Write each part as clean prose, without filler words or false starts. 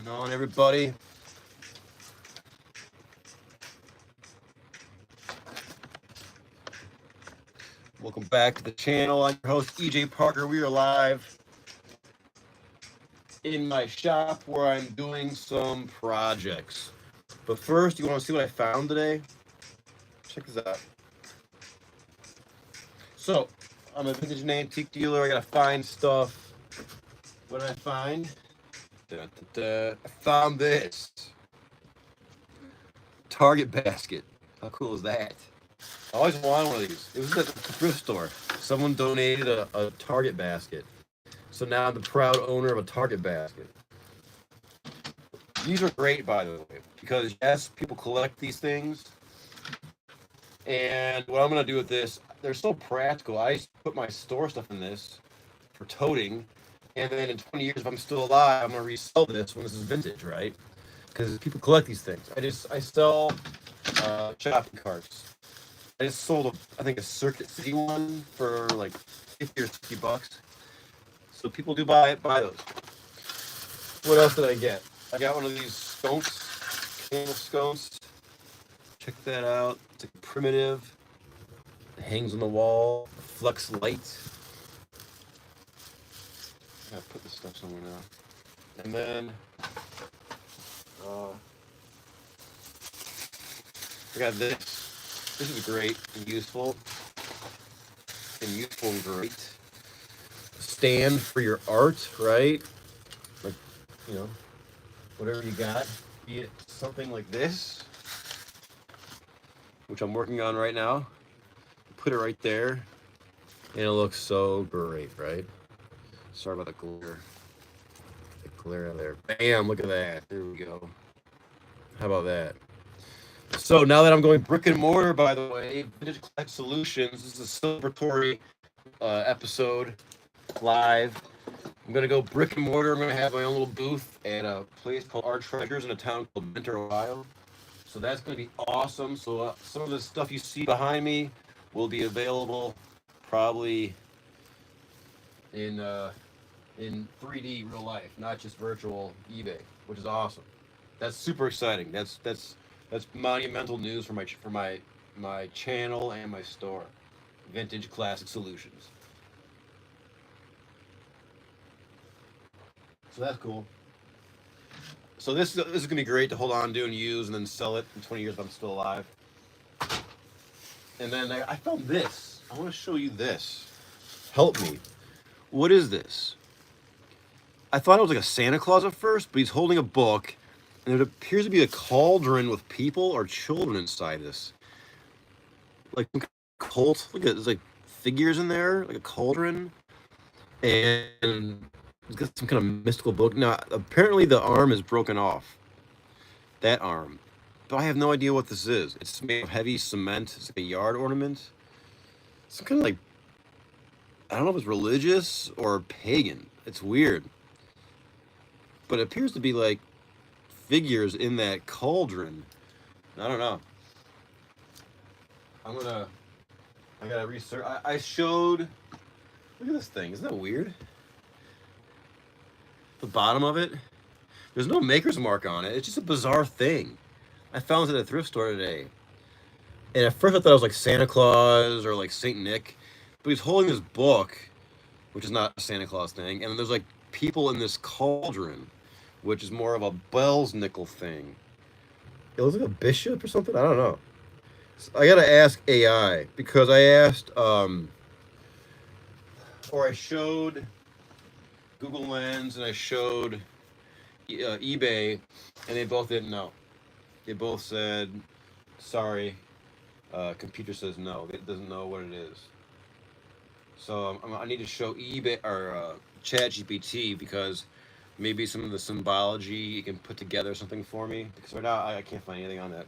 going on, everybody? Welcome back to the channel. I'm your host, EJ Parker. We are live in my shop where I'm doing some projects. But first, you want to see what I found today? Check this out. So, I'm a vintage and antique dealer. I gotta find stuff. What did I find? I found this Target basket. How cool is that? I always wanted one of these. It was at the thrift store. Someone donated a Target basket. So now I'm the proud owner of a Target basket. These are great, by the way, because yes, people collect these things. And what I'm going to do with this, they're so practical. I put my store stuff in this for toting. And then in 20 years, if I'm still alive, I'm going to resell this when this is vintage, right? Because people collect these things. I sell shopping carts. I just sold I think a Circuit City one for like 50 or 60 bucks. So people do buy those. What else did I get? I got one of these sconces, candle sconce. Check that out. It's a primitive. It hangs on the wall. Flux light. I gotta put this stuff somewhere now. And then I got this. This is great and useful. And great. Stand for your art, right? Like, you know, whatever you got. Be it something like this, which I'm working on right now. Put it right there. And it looks so great, right? Sorry about the glare. The glare there. Bam, look at that. There we go. How about that? So now that I'm going brick and mortar, by the way, Vintage Classic Solutions, this is a celebratory episode live. I'm going to go brick and mortar. I'm going to have my own little booth at a place called Art Treasures in a town called Mentor, Ohio. So that's going to be awesome. So some of the stuff you see behind me will be available probably in 3D real life, not just virtual eBay, which is awesome. That's super exciting. That's monumental news for my channel and my store, Vintage Classic Solutions. So that's cool. So this is gonna be great to hold on to and use, and then sell it in 20 years if I'm still alive. And then I found this. I want to show you this. Help me. What is this? I thought it was like a Santa Claus at first, but he's holding a book. And it appears to be a cauldron with people or children inside this. Like some cult. Look at there's like figures in there, like a cauldron. And it's got some kind of mystical book. Now, apparently the arm is broken off. That arm. But I have no idea what this is. It's made of heavy cement. It's like a yard ornament. Some kind of like, I don't know if it's religious or pagan. It's weird. But it appears to be like figures in that cauldron. I don't know. I gotta research. I showed, look at this thing. Isn't that weird? The bottom of it, there's no maker's mark on it. It's just a bizarre thing. I found it at a thrift store today. And at first I thought it was like Santa Claus or like Saint Nick. But he's holding this book, which is not a Santa Claus thing. And then there's like people in this cauldron, which is more of a Bell's nickel thing. It looks like a bishop or something. I don't know. So I gotta ask AI because I asked, or I showed Google Lens and I showed eBay, and they both didn't know. They both said, "Sorry, computer says no. It doesn't know what it is." So I need to show eBay or ChatGPT because maybe some of the symbology you can put together something for me, because right now I can't find anything on that.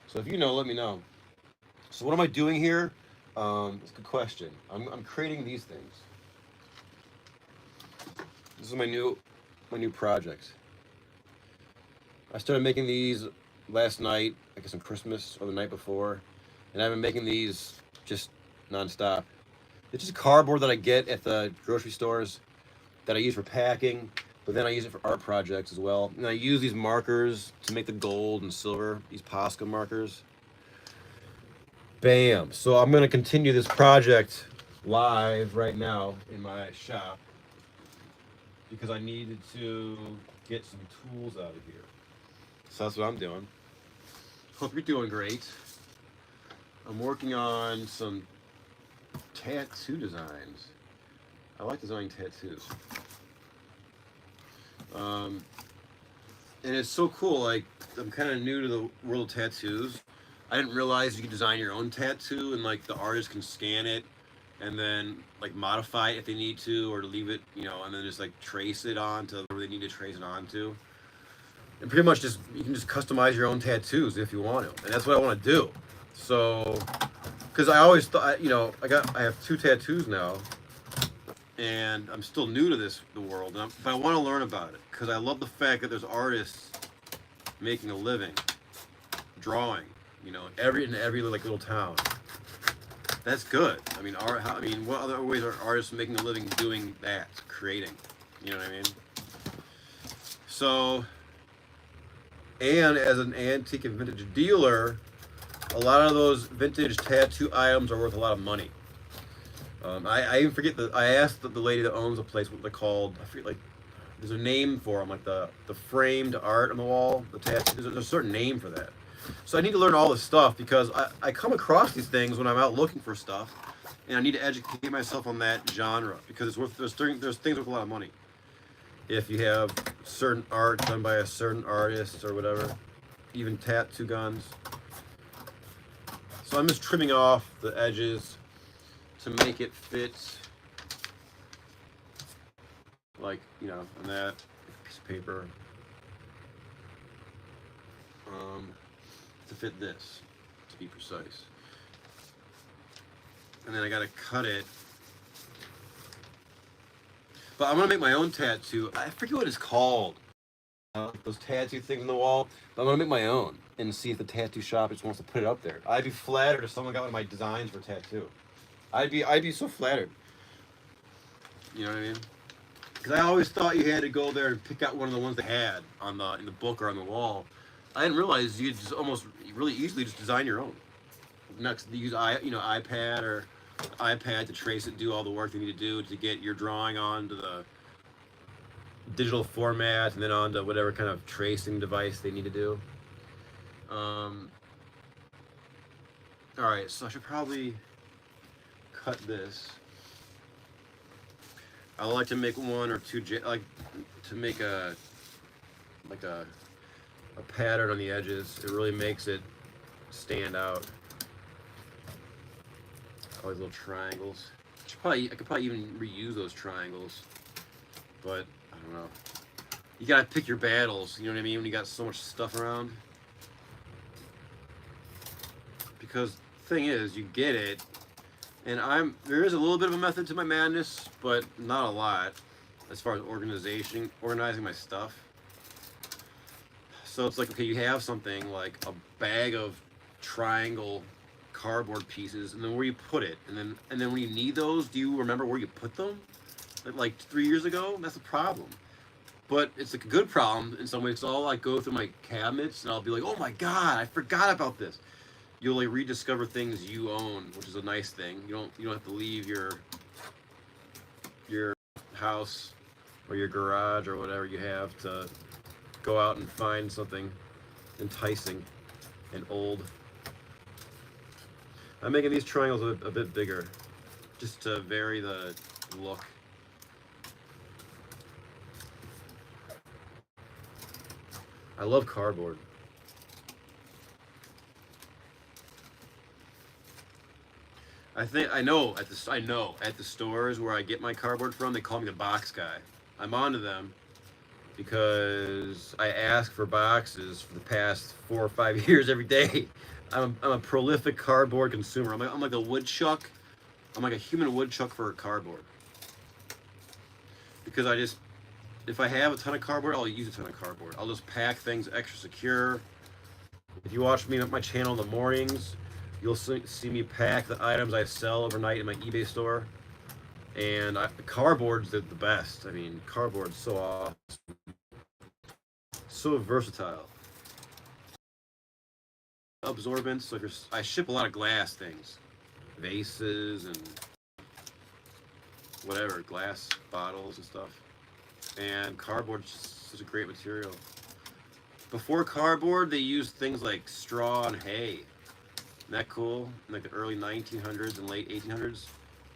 So if you know, let me know. So what am I doing here? It's a good question. I'm creating these things. This is my new project. I started making these last night, I guess on Christmas or the night before, and I've been making these just nonstop. It's just cardboard that I get at the grocery stores that I use for packing. but then I use it for art projects as well. And I use these markers to make the gold and silver, these Posca markers. Bam. So I'm going to continue this project live right now in my shop because I needed to get some tools out of here. So that's what I'm doing. Hope you're doing great. I'm working on some tattoo designs. I like designing tattoos. And it's so cool. Like, I'm kind of new to the world of tattoos. I didn't realize you could design your own tattoo and like the artist can scan it and then like modify it if they need to, or to leave it, you know, and then just like trace it onto where they need to trace it onto. And pretty much just you can just customize your own tattoos if you want to, and that's what I want to do. So, because I always thought, you know, I have 2 tattoos now, and I'm still new to the world, but I want to learn about it because I love the fact that there's artists making a living drawing, you know, in every like little town. That's good. I mean, what other ways are artists making a living doing that, creating? You know what I mean? So, and as an antique and vintage dealer, a lot of those vintage tattoo items are worth a lot of money. I even forget I asked the lady that owns the place what they're called. I forget, like, there's a name for them, like the framed art on the wall, the tattoo. There's a certain name for that. So I need to learn all this stuff because I come across these things when I'm out looking for stuff, and I need to educate myself on that genre because it's worth. There's things worth a lot of money. If you have certain art done by a certain artist or whatever, even tattoo guns. So I'm just trimming off the edges to make it fit, like, you know, on that piece of paper, to fit this, to be precise. And then I gotta cut it. But I'm gonna make my own tattoo. I forget what it's called. Those tattoo things on the wall. But I'm gonna make my own and see if the tattoo shop just wants to put it up there. I'd be flattered if someone got one of my designs for a tattoo. I'd be so flattered. You know what I mean? Because I always thought you had to go there and pick out one of the ones they had in the book or on the wall. I didn't realize you just almost really easily just design your own. Next, use iPad or iPad to trace it, do all the work they need to do to get your drawing onto the digital format and then onto whatever kind of tracing device they need to do. All right, so I should probably cut this. I like to make 1 or 2, like to make a pattern on the edges. It really makes it stand out. All these little triangles. I could probably even reuse those triangles, but I don't know. You gotta pick your battles. You know what I mean? When you got so much stuff around. Because the thing is, you get it, and there is a little bit of a method to my madness, but not a lot, as far as organizing my stuff. So it's like, okay, you have something like a bag of triangle cardboard pieces, and then where you put it, and then when you need those, do you remember where you put them? Like 3 years ago? That's a problem. But it's a good problem in some ways. So I'll like go through my cabinets and I'll be like, oh my god, I forgot about this. You'll like rediscover things you own, which is a nice thing. You don't have to leave your house or your garage or whatever you have to go out and find something enticing and old. I'm making these triangles a bit bigger, just to vary the look. I love cardboard. I know at the stores where I get my cardboard from, they call me the box guy. I'm onto them because I ask for boxes for the past 4 or 5 years every day. I'm a prolific cardboard consumer. I'm like a woodchuck. I'm like a human woodchuck for cardboard. Because if I have a ton of cardboard, I'll use a ton of cardboard. I'll just pack things extra secure. If you watch me at my channel in the mornings, you'll see me pack the items I sell overnight in my eBay store. And cardboard's the best. I mean, cardboard's so awesome, so versatile. Absorbents, like I ship a lot of glass things, vases and whatever, glass bottles and stuff. And cardboard's just such a great material. Before cardboard, they used things like straw and hay. Isn't that cool? In like the early 1900s and late 1800s.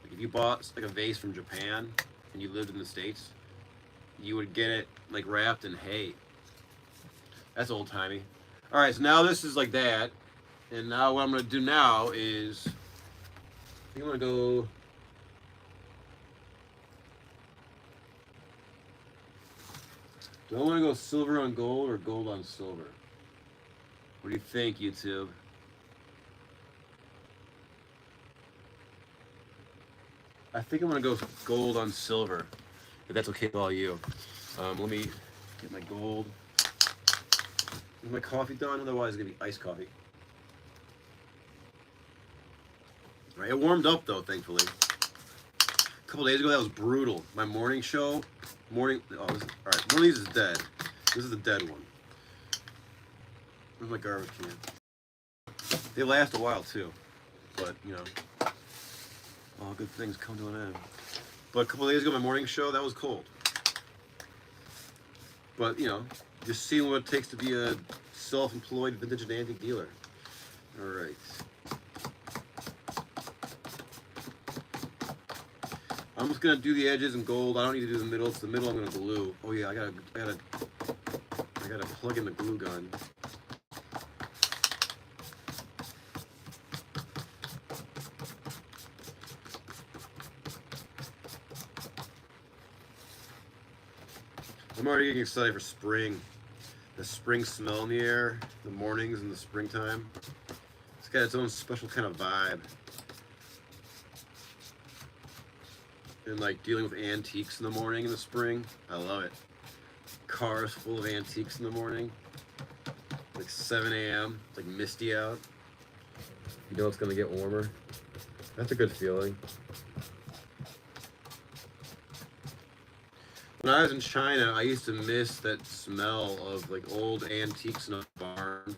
Like if you bought like a vase from Japan and you lived in the States, you would get it like wrapped in hay. That's old timey. All right, so now this is like that, and now what I'm gonna do now is I think I'm gonna go. Do I want to go silver on gold or gold on silver? What do you think, YouTube? I think I'm gonna go gold on silver, if that's okay with all you. Let me get my gold. Is my coffee done? Otherwise, it's gonna be iced coffee. All right, it warmed up though, thankfully. A couple days ago, that was brutal. My morning show, all right, one of these is dead. This is the dead one. Where's my garbage can? They last a while too, but you know, all good things come to an end. But a couple days ago, my morning show, that was cold. But you know, just seeing what it takes to be a self-employed vintage and antique dealer. All right. I'm just gonna do the edges in gold. I don't need to do the middle. It's the middle I'm gonna glue. Oh yeah, I gotta plug in the glue gun. I'm already getting excited for spring. The spring smell in the air, the mornings in the springtime. It's got its own special kind of vibe. And like dealing with antiques in the morning in the spring, I love it. Cars full of antiques in the morning. Like 7 a.m., it's like misty out. You know it's gonna get warmer. That's a good feeling. When I was in China, I used to miss that smell of like old antiques in a barn.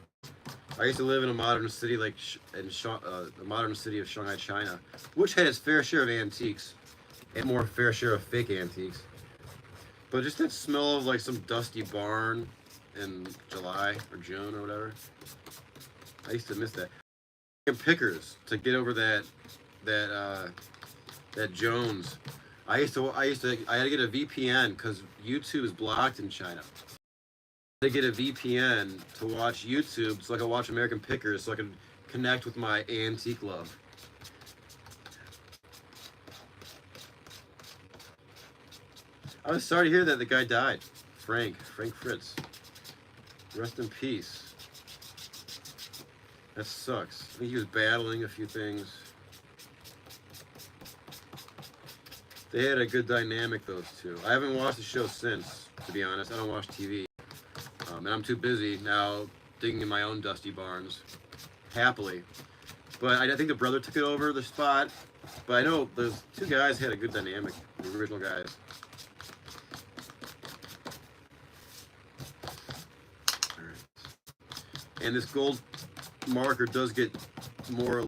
I used to live in a modern city like the modern city of Shanghai, China, which had its fair share of antiques and more fair share of fake antiques. But just that smell of like some dusty barn in July or June or whatever, I used to miss that. And pickers to get over that Jones. I had to get a VPN because YouTube is blocked in China. I had to get a VPN to watch YouTube so I could watch American Pickers so I could connect with my antique love. I was sorry to hear that the guy died. Frank Fritz. Rest in peace. That sucks. I think he was battling a few things. They had a good dynamic, those two. I haven't watched the show since, to be honest. I don't watch TV. And I'm too busy now digging in my own dusty barns, happily. But I think the brother took it over the spot. But I know those two guys had a good dynamic, the original guys. All right. And this gold marker does get more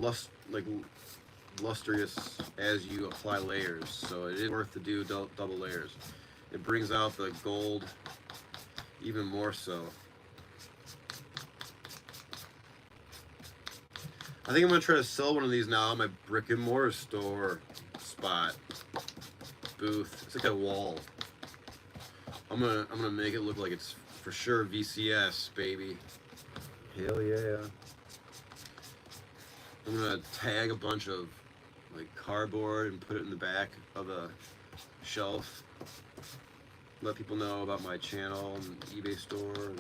lustrous as you apply layers, so it is worth to do double layers. It brings out the gold even more so. I think I'm gonna try to sell one of these now on my brick and mortar store spot booth. It's like a wall. I'm gonna make it look like it's for sure VCS, baby. Hell yeah. I'm gonna tag a bunch of like cardboard and put it in the back of a shelf. Let people know about my channel and eBay store,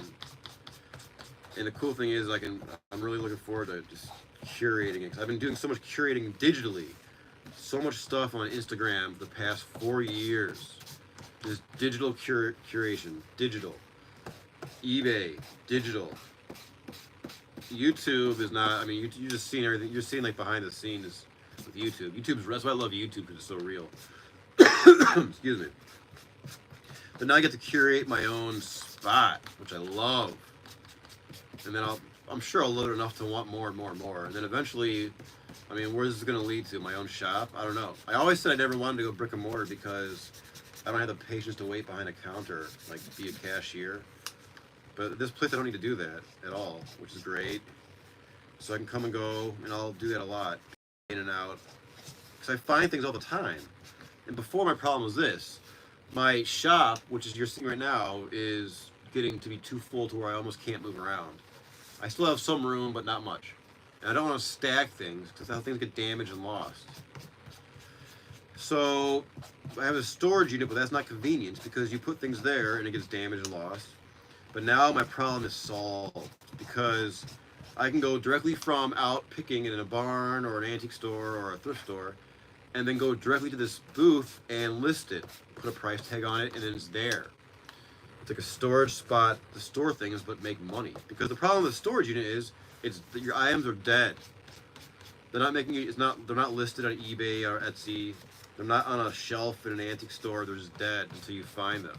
and the cool thing is I'm really looking forward to just curating it, because I've been doing so much curating digitally, so much stuff on Instagram for the past 4 years. Just digital curation, digital, eBay, digital. YouTube is not. I mean, you're just seeing everything. You're seeing like behind the scenes with YouTube. That's why I love YouTube, because it's so real. Excuse me. But now I get to curate my own spot, which I love. And then I'm sure I'll love it enough to want more and more and more. And then eventually, I mean, where this is going to lead to? My own shop? I don't know. I always said I never wanted to go brick and mortar because I don't have the patience to wait behind a counter, like be a cashier. But at this place, I don't need to do that at all, which is great. So I can come and go, and I'll do that a lot, in and out. Because I find things all the time. And before, my problem was this. My shop, which is you're seeing right now, is getting to be too full to where I almost can't move around. I still have some room, but not much. And I don't want to stack things because how things get damaged and lost. So I have a storage unit, but that's not convenient because you put things there and it gets damaged and lost. But now my problem is solved because I can go directly from out picking in a barn or an antique store or a thrift store and then go directly to this booth and list it, put a price tag on it, and then it's there. It's like a storage spot to store things but make money. Because the problem with the storage unit is it's that your items are dead. They're not making it, they're not listed on eBay or Etsy. They're not on a shelf in an antique store. They're just dead until you find them.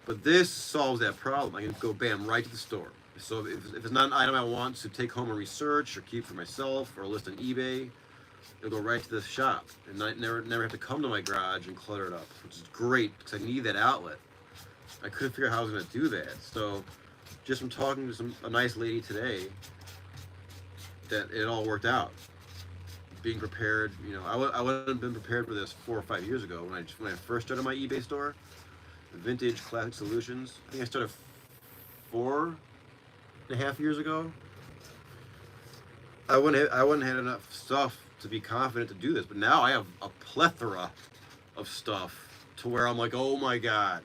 But this solves that problem. I can go bam right to the store. So if it's not an item I want to take home and research or keep for myself or list on eBay, it'll go right to the shop and I never have to come to my garage and clutter it up, which is great because I need that outlet. I couldn't figure out how I was going to do that. So just from talking to a nice lady today, that it all worked out. Being prepared, you know, I wouldn't have been prepared for this 4 or 5 years ago when I first started my eBay store, Vintage Classic Solutions. I think I started 4.5 years ago. I wouldn't have had enough stuff to be confident to do this, but now I have a plethora of stuff to where I'm like, oh my god,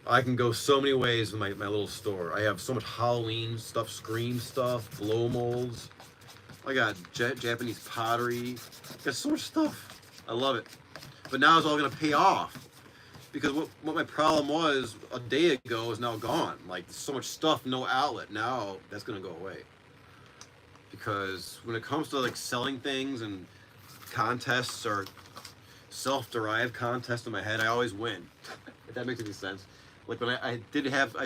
I can go so many ways with my little store. I have so much Halloween stuff, Scream stuff, blow molds. I got Japanese pottery. I got so much stuff. I love it. But now it's all going to pay off. Because what my problem was a day ago is now gone. Like, so much stuff, no outlet. Now that's going to go away. Because when it comes to like selling things and contests or self-derived contests in my head, I always win. If that makes any sense. Like when I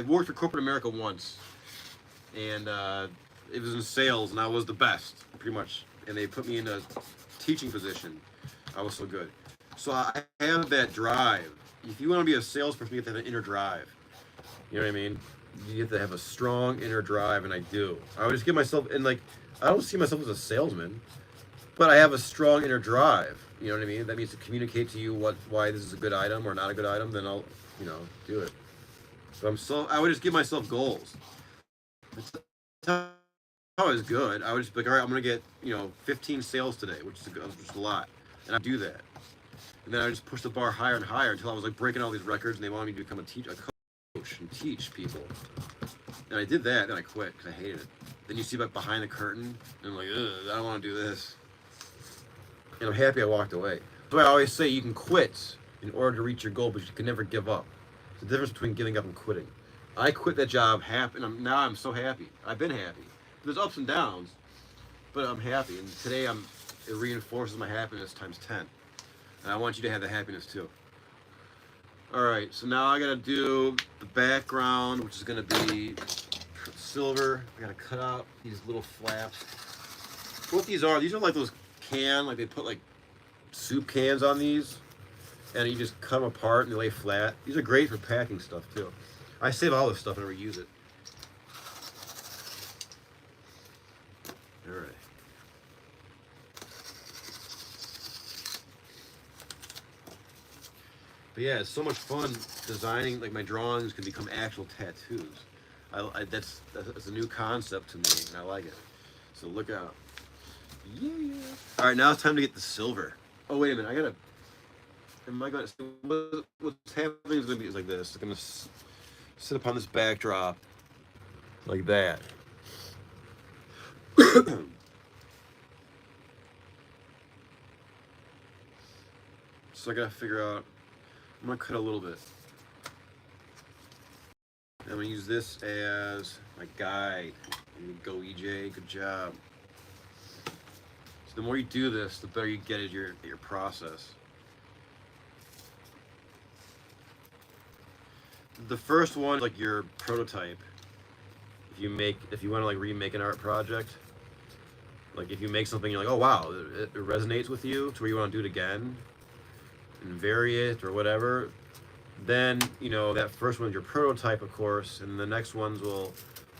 worked for corporate America once, and it was in sales, and I was the best, pretty much. And they put me in a teaching position. I was so good. So I have that drive. If you want to be a salesperson, you have to have an inner drive. You know what I mean? You have to have a strong inner drive, and I do. I would just give myself, and like, I don't see myself as a salesman, but I have a strong inner drive. You know what I mean? That means to communicate to you why this is a good item or not a good item, then I'll, do it. So I would just give myself goals. That's how I was good. I would just be like, all right, I'm going to get, 15 sales today, which is a lot. And I do that. And then I just push the bar higher and higher until I was like breaking all these records and they wanted me to become a coach and teach people. And I did that, then I quit because I hated it. Then you see like behind the curtain, and I'm like, ugh, I don't want to do this. And I'm happy I walked away. So I always say you can quit in order to reach your goal, but you can never give up. It's the difference between giving up and quitting. I quit that job happy, and now I'm so happy. I've been happy. There's ups and downs, but I'm happy. And today it reinforces my happiness times 10. And I want you to have the happiness too. Alright, so now I gotta do the background, which is gonna be silver. I gotta cut out these little flaps. What these are like those like they put like soup cans on these, and you just cut them apart and they lay flat. These are great for packing stuff too. I save all this stuff and never use it. Alright. But yeah, it's so much fun designing. Like my drawings can become actual tattoos. That's a new concept to me, and I like it. So look out. Yeah. All right, now it's time to get the silver. Oh wait a minute, what's happening is gonna be like this. I'm gonna sit upon this backdrop like that. So I gotta figure out. I'm gonna cut a little bit. I'm gonna use this as my guide. Go EJ, good job. So the more you do this, the better you get at your process. the first one, like your prototype. If you want to like remake an art project, like if you make something, you're like, oh wow, it resonates with you to where you want to do it again and vary it or whatever. Then that first one's your prototype, of course, and the next ones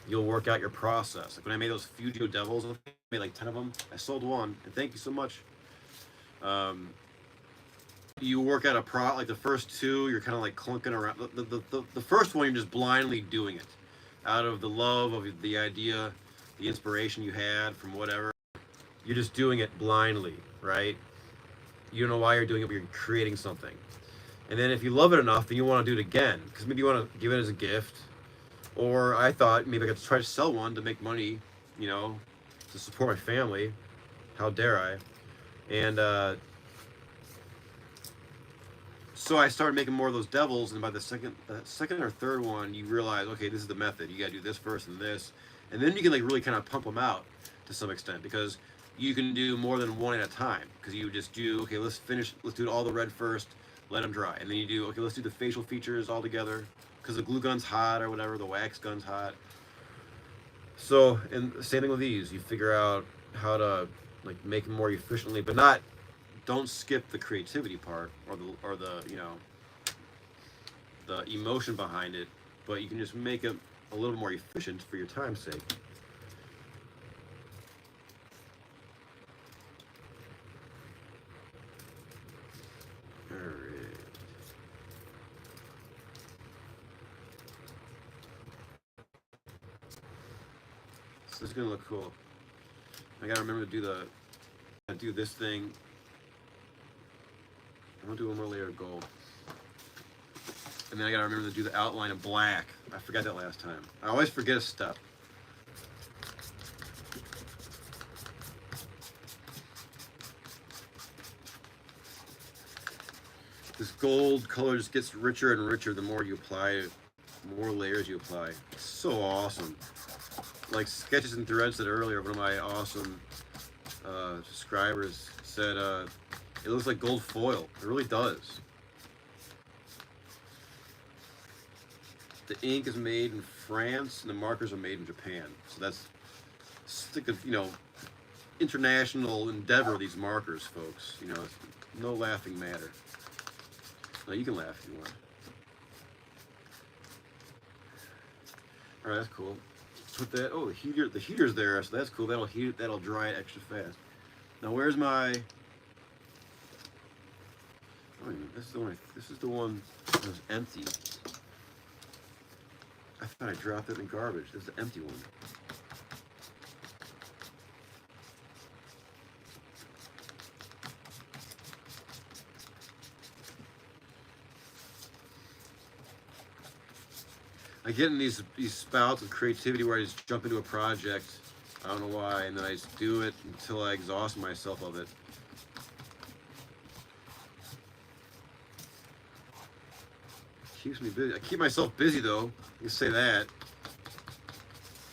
you'll work out your process. Like when I made those Fujio Devils, I made like 10 of them. I sold one, and thank you so much. You work out like the first two, you're kind of like clunking around. The first one, you're just blindly doing it out of the love of the idea, the inspiration you had from whatever. You're just doing it blindly, right? You don't know why you're doing it, but you're creating something. And then if you love it enough, then you want to do it again because maybe you want to give it as a gift. Or I thought maybe I could try to sell one to make money, to support my family. How dare I? And so I started making more of those devils, and by the second or third one, you realize, okay, this is the method. You got to do this first and this, and then you can like really kind of pump them out to some extent because you can do more than one at a time. Because you just do, okay, let's do all the red first, let them dry, and then you do, okay, let's do the facial features all together because the glue gun's hot or whatever, the wax gun's hot. So, and same thing with these. You figure out how to like make them more efficiently, but not. Don't skip the creativity part or the the emotion behind it, but you can just make it a little more efficient for your time's sake. All right. So this is gonna look cool. I gotta remember to do this thing. I'm gonna do one more layer of gold. And then I gotta remember to do the outline of black. I forgot that last time. I always forget a step. This gold color just gets richer and richer the more you apply it, more layers you apply. It's so awesome. Like Sketches and Threads said earlier, one of my awesome subscribers said it looks like gold foil. It really does. The ink is made in France and the markers are made in Japan. So that's stick of international endeavor. These markers, folks. It's no laughing matter. No, you can laugh if you want. All right, that's cool. Put that. Oh, the heater's there, so that's cool. That'll heat it. That'll dry it extra fast. Now, where's my? Oh, this is the one that was empty. I thought I dropped it in garbage. This is the empty one. I get in these spouts of creativity where I just jump into a project. I don't know why, and then I just do it until I exhaust myself of it. Keeps me busy. I keep myself busy though. You say that.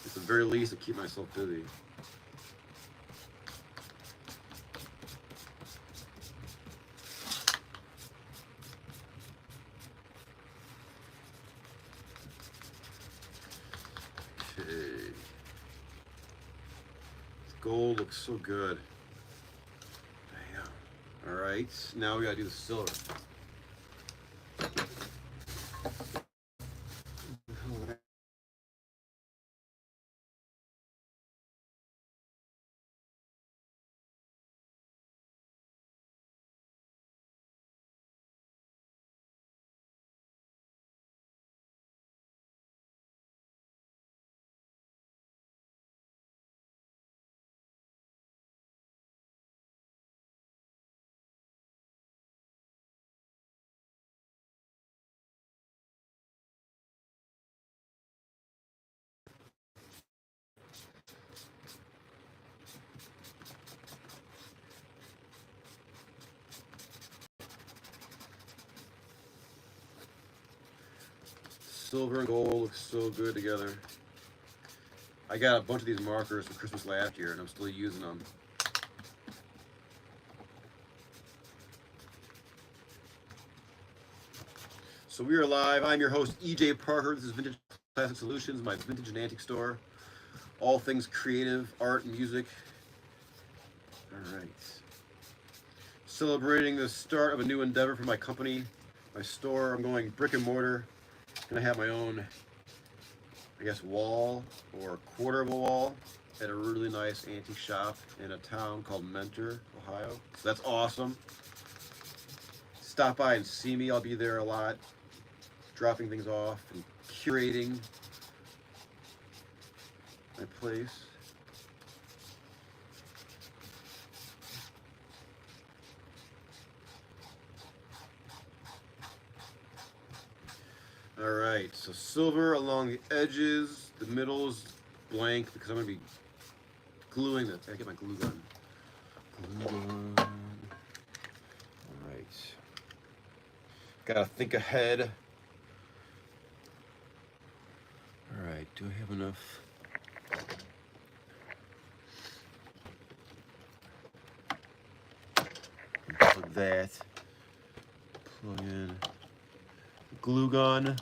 At the very least, I keep myself busy. Okay. Gold looks so good. Damn. All right. Now we gotta do the silver. Silver and gold look so good together. I got a bunch of these markers for Christmas last year, and I'm still using them. So So we are live. I'm your host, EJ Parker. This is Vintage Classic Solutions, my vintage and antique store. All things creative, art, and music. All right. Celebrating the start of a new endeavor for my company, my store. I'm going brick and mortar. Gonna have my own, I guess, wall or quarter of a wall at a really nice antique shop in a town called Mentor, Ohio. So that's awesome. Stop by and see me. I'll be there a lot, dropping things off and curating my place. All right, so silver along the edges, the middle is blank because I'm gonna be gluing this. I gotta get my glue gun. Glue gun. All right. Gotta think ahead. All right, do I have enough? Plug that. Plug in glue gun.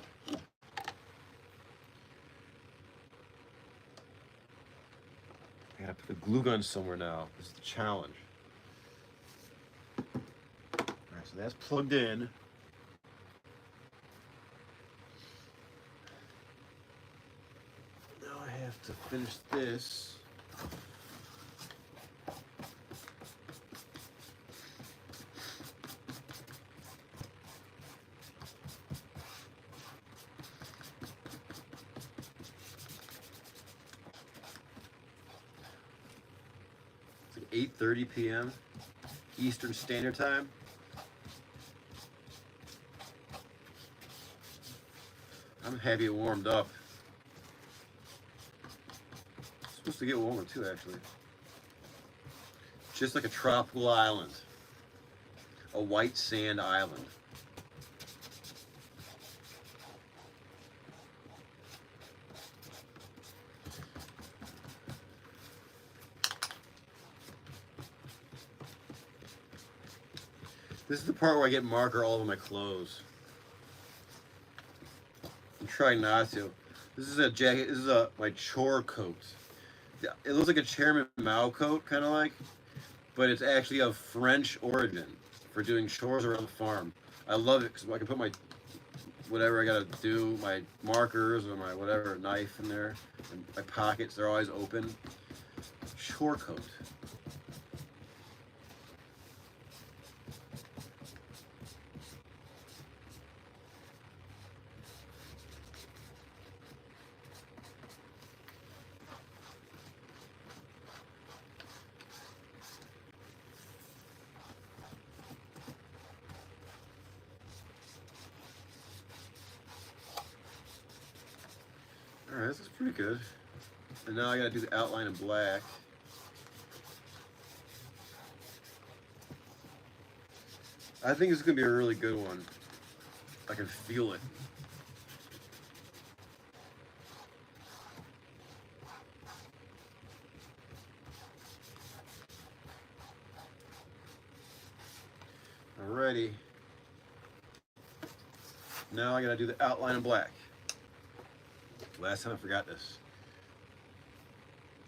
I gotta put the glue gun somewhere now. This is the challenge. All right, so that's plugged in. Now I have to finish this. It's like 8:30 p.m. Eastern Standard Time. I'm happy it warmed up. It's supposed to get warmer too, actually. Just like a tropical island. A white sand island. This is the part where I get marker all over my clothes. I'm trying not to. This is a jacket. This is my chore coat. It looks like a Chairman Mao coat, kind of like, but it's actually of French origin for doing chores around the farm. I love it because I can put my whatever I gotta do, my markers or my whatever knife in there, and my pockets. They're always open. Chore coat. All right, this is pretty good. And now I gotta do the outline in black. I think this is gonna be a really good one. I can feel it. Alrighty. Now I gotta do the outline in black. Last time I forgot this.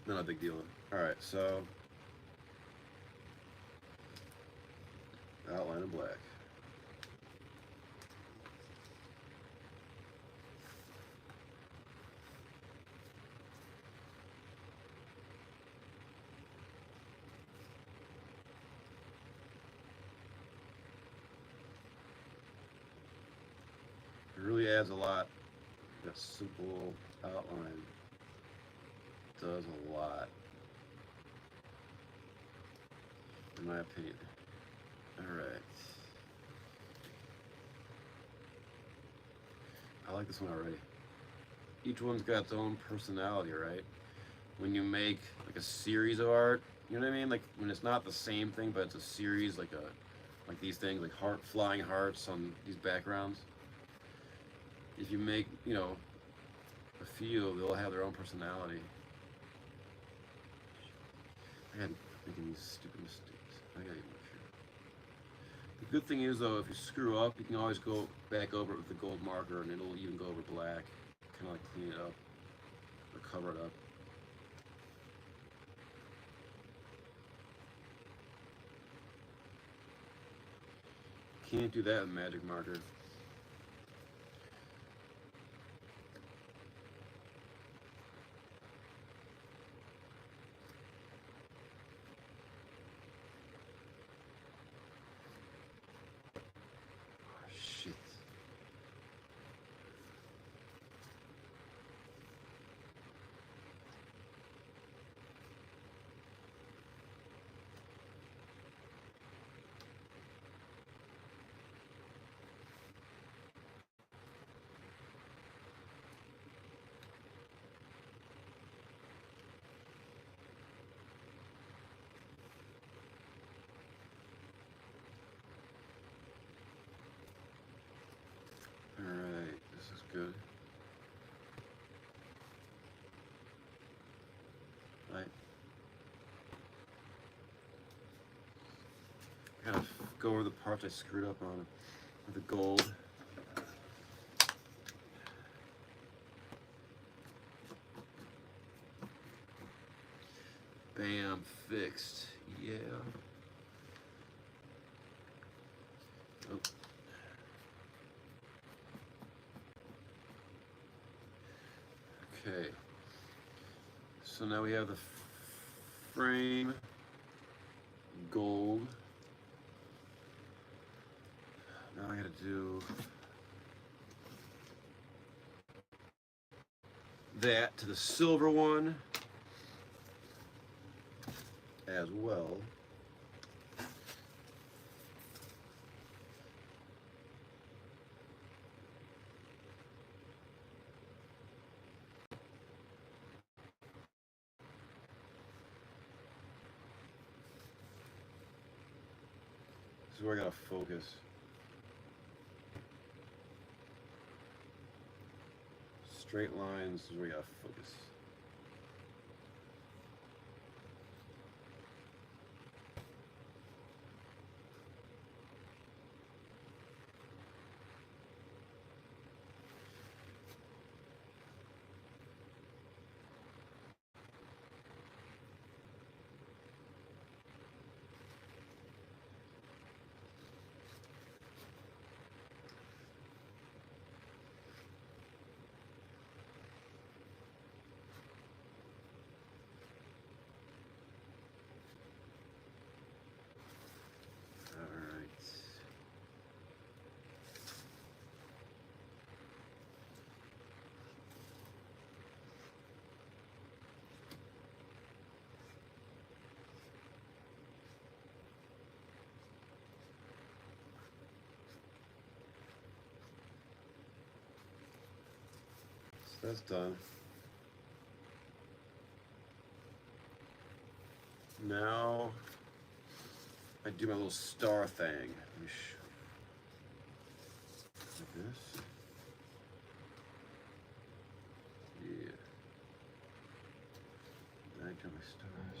Not a big deal. Alright, so outline in black. It really adds a lot. That simple outline does a lot, in my opinion. All right. I like this one already. Each one's got its own personality, right? When you make like a series of art, you know what I mean? Like when it's not the same thing, but it's a series, like these things, like flying hearts on these backgrounds. If you make, you know, a few, they'll have their own personality. I got making these stupid mistakes. I gotta get more Good thing is though, if you screw up, you can always go back over it with the gold marker, and it'll even go over black, kind of like clean it up or cover it up. Can't do that with magic marker. Shit. Alright, this is good. Right. I gotta go over the parts I screwed up on with the gold. Bam, fixed. Yeah. Oh. Okay. So now we have the frame gold. Now I gotta do that to the silver one as well. This is where I gotta focus. Straight lines is where you gotta focus. That's done. Now I do my little star thing. Like this. Yeah. Then I do my stars.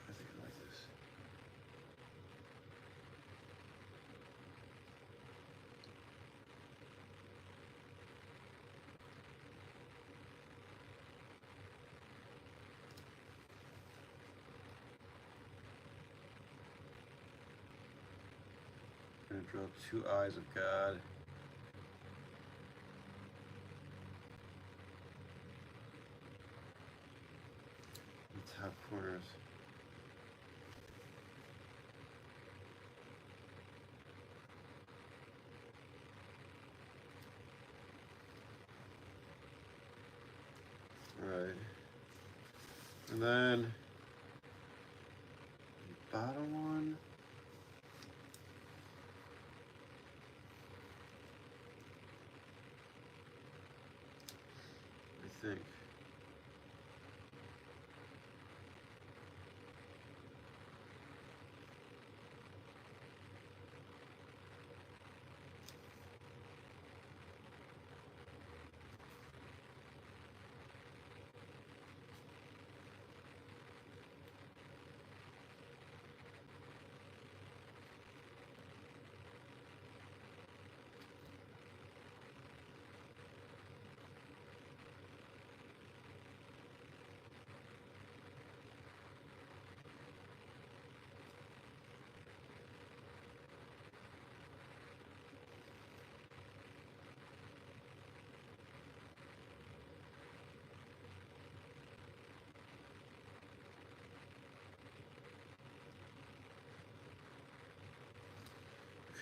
I think I like this. I'm gonna draw 2 eyes of God. top corners. Alright. And then the bottom one. I think.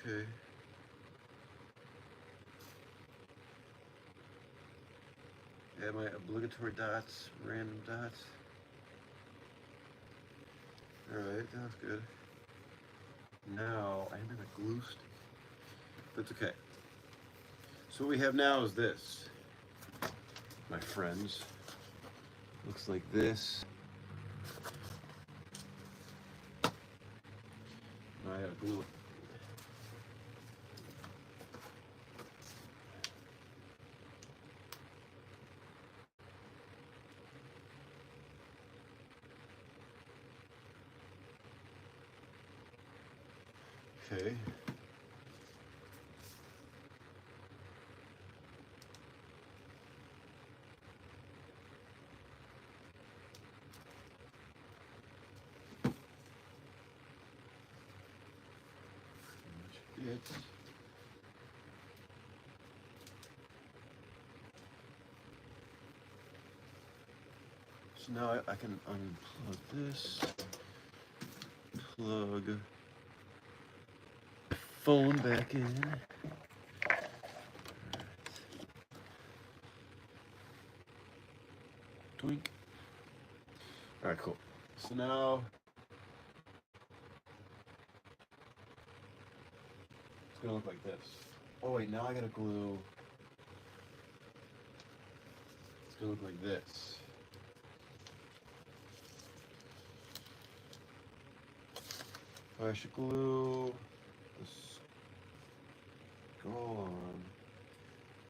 Okay. Add my obligatory dots, random dots. Alright, that's good. Now, I have my glue stick. That's okay. So what we have now is this, my friends. Looks like this. Now I gotta glue it. Okay. It. So now I can unplug this, plug phone back in. Twink. All right, cool. So now it's gonna look like this. Oh wait, now I gotta glue. It's gonna look like this. I should glue the skull on.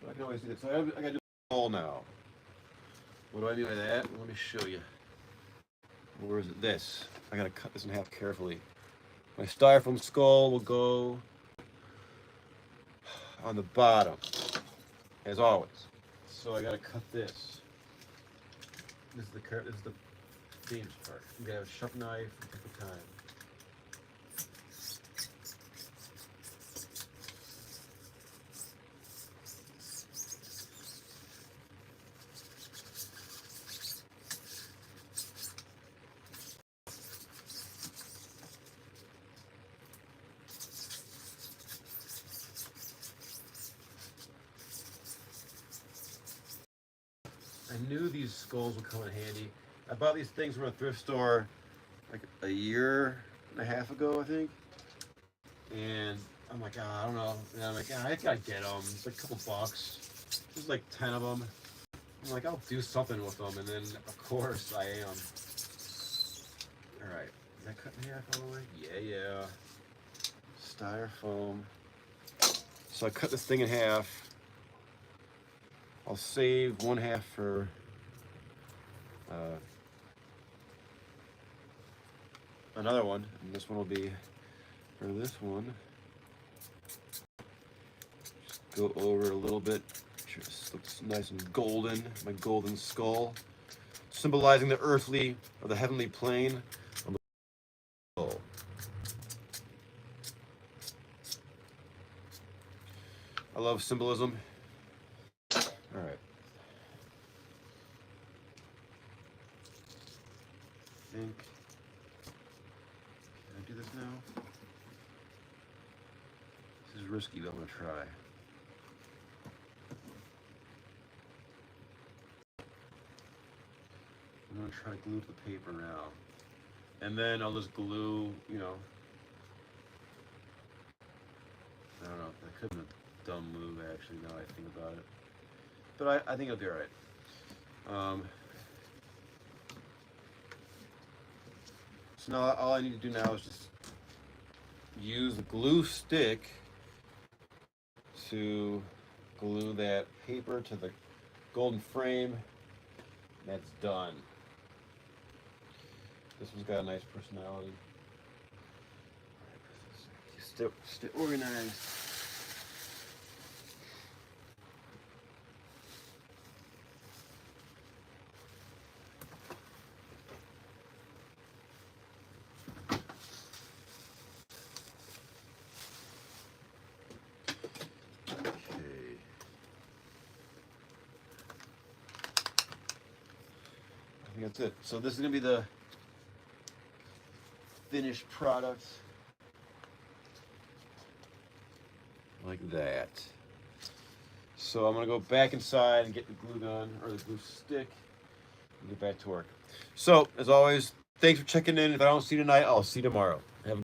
But I can always do that. So I gotta do the skull now. What do I do with that? Let me show you. Where is it? This. I gotta cut this in half carefully. My styrofoam skull will go on the bottom, as always. So I gotta cut this. This is the dangerous part. You gotta have a sharp knife and take the time. I knew these skulls would come in handy. I bought these things from a thrift store like a year and a half ago, I think. And I'm like, oh, I don't know. And I'm like, oh, I gotta get them. It's like a couple bucks. There's like 10 of them. I'm like, I'll do something with them. And then, of course, I am. All right. Is that cut in half all the way? Yeah. Styrofoam. So I cut this thing in half. I'll save one half for another one, and this one will be for this one. Just go over a little bit. Make sure this looks nice and golden. My golden skull, symbolizing the earthly or the heavenly plane on the skull. I love symbolism. All right. think. Can I do this now? This is risky, but I'm gonna try. I'm gonna try to glue the paper now. And then I'll just glue, you know. I don't know, that could have been a dumb move actually, now I think about it. But I think it'll be alright. So now all I need to do now is just use the glue stick to glue that paper to the golden frame. That's done. This one's got a nice personality. Stay organized. I think that's it. So this is gonna be the finished product. Like that. So I'm gonna go back inside and get the glue gun or the glue stick and get back to work. So as always, thanks for checking in. If I don't see you tonight, I'll see you tomorrow.